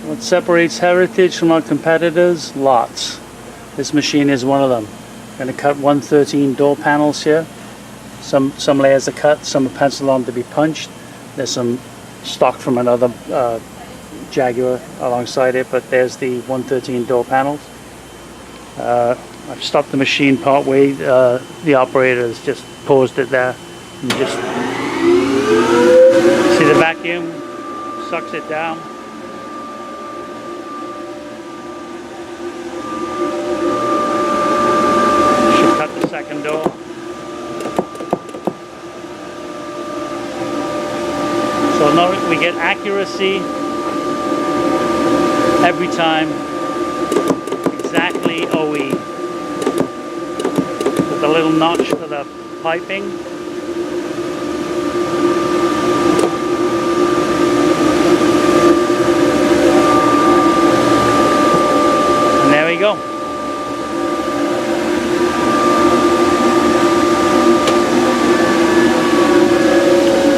What separates Heritage from our competitors? Lots. This machine is one of them. I'm going to cut 113 door panels here. Some layers are cut, some are penciled on to be punched. There's some stock from another Jaguar alongside it, but there's the 113 door panels. I've stopped the machine part way. The operator has just paused it there. And just see the vacuum sucks it down. Should cut the second door. So now we get accuracy every time, exactly OE. With a little notch for the piping. And there we go.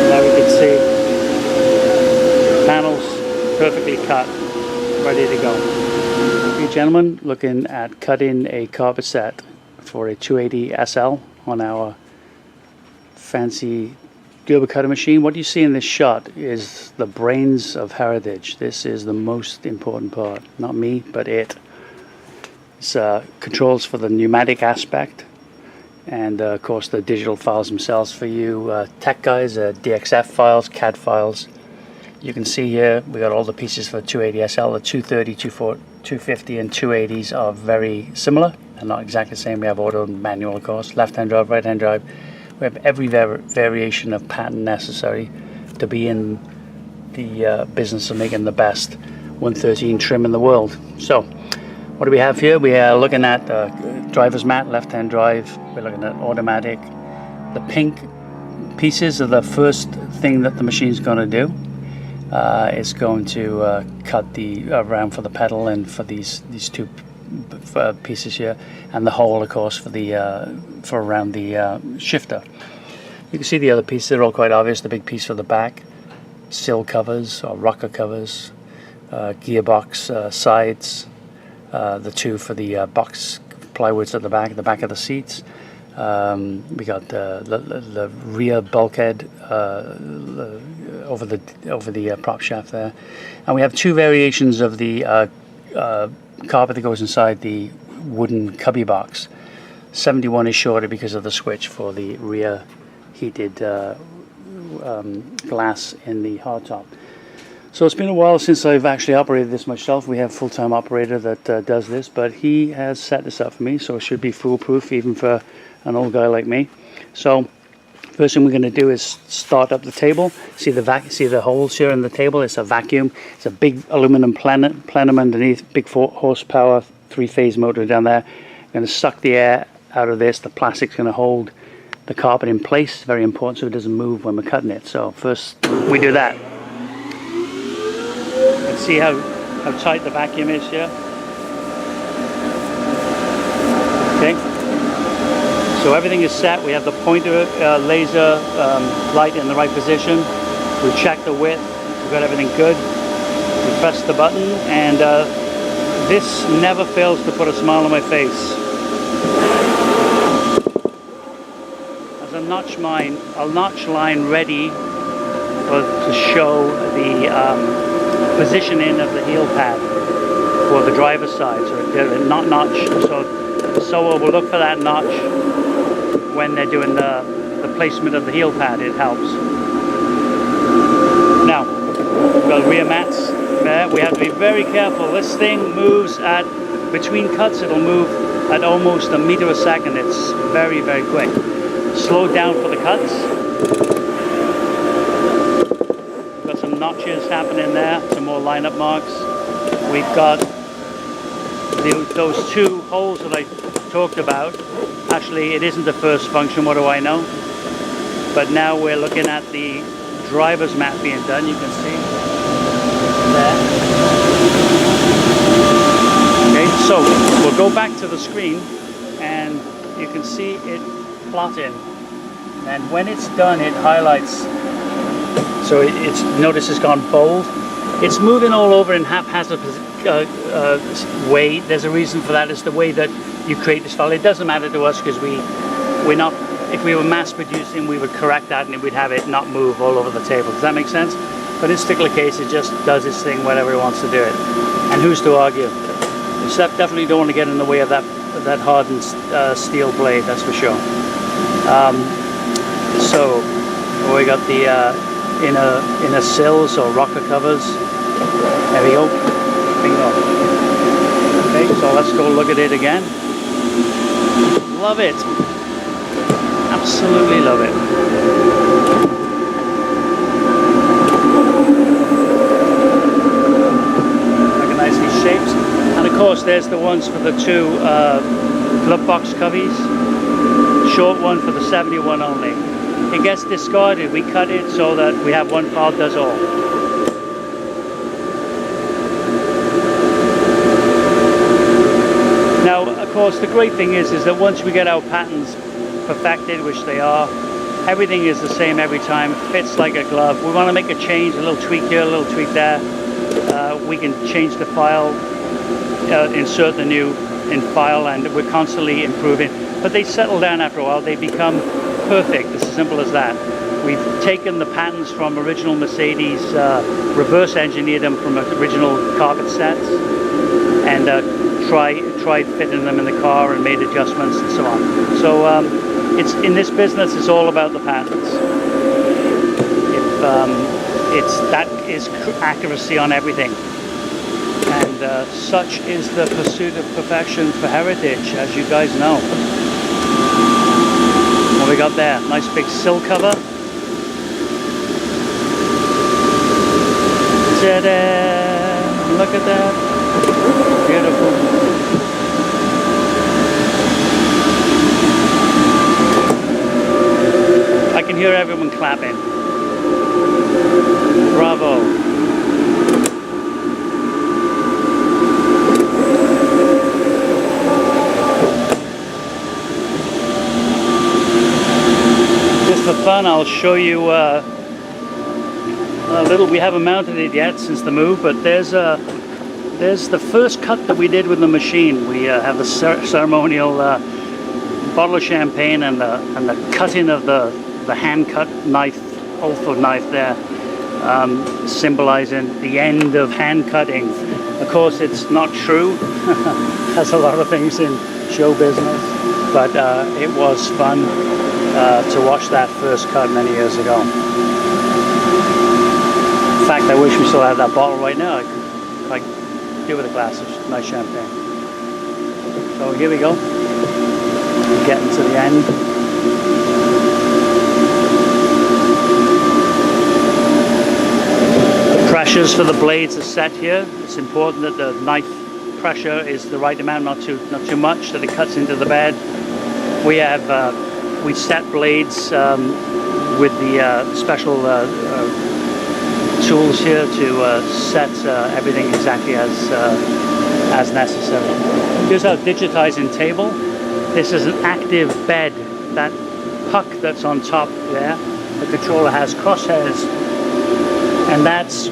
Now we can see panels perfectly cut, ready to go. Okay, gentlemen, looking at cutting a carpet set for a 280 SL on our fancy Gerber cutter machine. What you see in this shot is the brains of Heritage. This is the most important part. Not me, but it. It's controls for the pneumatic aspect, and of course the digital files themselves for you tech guys, DXF files, CAD files. You can see here we got all the pieces for 280 SL. The 230, 250 and 280s are very similar and not exactly the same. We have auto and manual, of course, left-hand drive, right-hand drive. We have every variation of pattern necessary to be in the business of making the best 113 trim in the world. So what do we have here? We are looking at driver's mat, left-hand drive. We're looking at automatic. The pink pieces are the first thing that the machine's going to do. It's going to cut the around for the pedal and for these two pieces here, and the hole, of course, for the for around the shifter. You can see the other pieces; they're all quite obvious. The big piece for the back, sill covers or rocker covers, gearbox sides, the two for the box plywoods at the back of the seats. We got the rear bulkhead over the prop shaft there, and we have two variations of the carpet that goes inside the wooden cubby box. 71 is shorter because of the switch for the rear heated glass in the hardtop. So it's been a while since I've actually operated this myself. We have a full-time operator that does this, but he has set this up for me, so it should be foolproof even for an old guy like me. So first thing we're going to do is start up the table. See the holes here in the table? It's a vacuum. It's a big aluminum plenum underneath, big 4 horsepower 3-phase motor down there. I'm going to suck the air out of this. The plastic's going to hold the carpet in place. It's very important so it doesn't move when we're cutting it. So first we do that. And see how tight the vacuum is here. Okay. So everything is set. We have the pointer laser light in the right position. We check the width. We've got everything good. We press the button, and this never fails to put a smile on my face. There's a notch line ready to show the positioning of the heel pad for the driver's side. So they're not notch. So we'll look for that notch when they're doing the placement of the heel pad. It helps. Now, we've got rear mats there. We have to be very careful. This thing moves at, between cuts, it'll move at almost a meter a second. It's very, very quick. Slow down for the cuts. We've got some notches happening there, some more lineup marks. We've got those two holes that I talked about. Actually, it isn't the first function, what do I know? But now we're looking at the driver's mat being done. You can see there. Okay, so we'll go back to the screen and you can see it plotting. And when it's done, it highlights. So notice it's gone bold. It's moving all over in haphazard way. There's a reason for that. It's the way that you create this file. It doesn't matter to us because we're not, if we were mass producing, we would correct that and we'd have it not move all over the table. Does that make sense? But in this particular case, it just does its thing whenever it wants to do it. And who's to argue? You definitely don't want to get in the way of that hardened steel blade, that's for sure. So we got the inner sills or rocker covers. There we go. Bingo. Okay, so let's go look at it again. Love it. Absolutely love it. Look at nicely shaped. And of course there's the ones for the two glove box coveys. Short one for the 71 only. It gets discarded. We cut it so that we have one file does all. Now, of course, the great thing is that once we get our patterns perfected, which they are, everything is the same every time. It fits like a glove. We want to make a change, a little tweak here, a little tweak there. We can change the file, insert the new in file, and we're constantly improving. But they settle down after a while. They become perfect. It's as simple as that. We've taken the patterns from original Mercedes, reverse engineered them from original carpet sets, and tried fitting them in the car and made adjustments and so on. So it's in this business, it's all about the patterns. That is accuracy on everything, and such is the pursuit of perfection for heritage, as you guys know. What we got there? Nice big sill cover. Ta-da! Look at that. Beautiful. I can hear everyone clapping. Bravo. Just for fun, I'll show you a little. We haven't mounted it yet since the move, but there's the first cut that we did with the machine. We have the ceremonial bottle of champagne and the cutting of the hand cut knife, also knife there, symbolizing the end of hand cutting. Of course, it's not true. Has a lot of things in show business, but it was fun to watch that first cut many years ago. In fact, I wish we still had that bottle right now. I could do with a glass of nice champagne. So here we go. We're getting to the end. The pressures for the blades are set here. It's important that the knife pressure is the right amount, not too much, that it cuts into the bed. We have we set blades with the special tools here to set everything exactly as necessary. Here's our digitizing table. This is an active bed. That puck that's on top there, the controller has crosshairs, and that's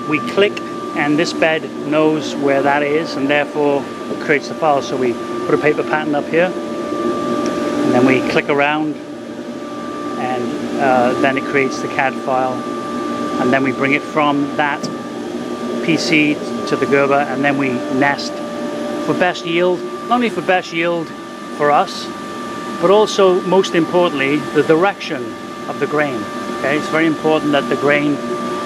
we click, and this bed knows where that is, and therefore it creates the file. So we put a paper pattern up here, and then we click around, and then it creates the CAD file, and then we bring it from that PC to the Gerber, and then we nest for best yield. Not only for best yield for us, but also, most importantly, the direction of the grain. Okay, it's very important that the grain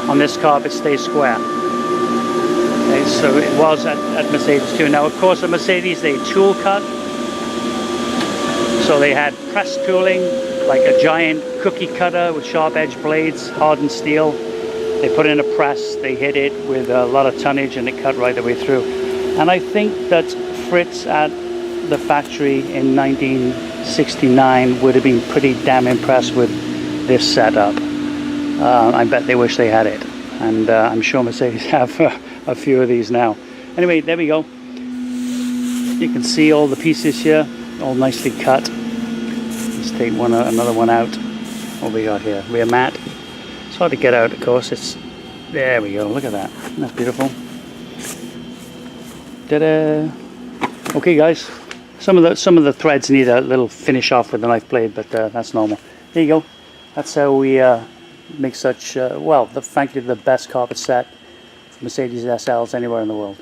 on this carpet stays square. Okay, so it was at Mercedes too. Now, of course, at Mercedes they tool cut, so they had press tooling, like a giant cookie cutter with sharp edge blades, hardened steel. They put in a press, they hit it with a lot of tonnage, and it cut right the way through. And I think that Fritz at the factory in 1969 would have been pretty damn impressed with this setup. I bet they wish they had it, and I'm sure Mercedes have a few of these now. Anyway, there we go. You can see all the pieces here, all nicely cut. Let's take another one out. What we got here? Rear mat. It's hard to get out, of course. It's There we go. Look at that. That's beautiful. Ta-da! Okay, guys. Some of the threads need a little finish off with the knife blade, but that's normal. There you go. That's how we make such well, frankly, the best carpet set Mercedes SLs anywhere in the world.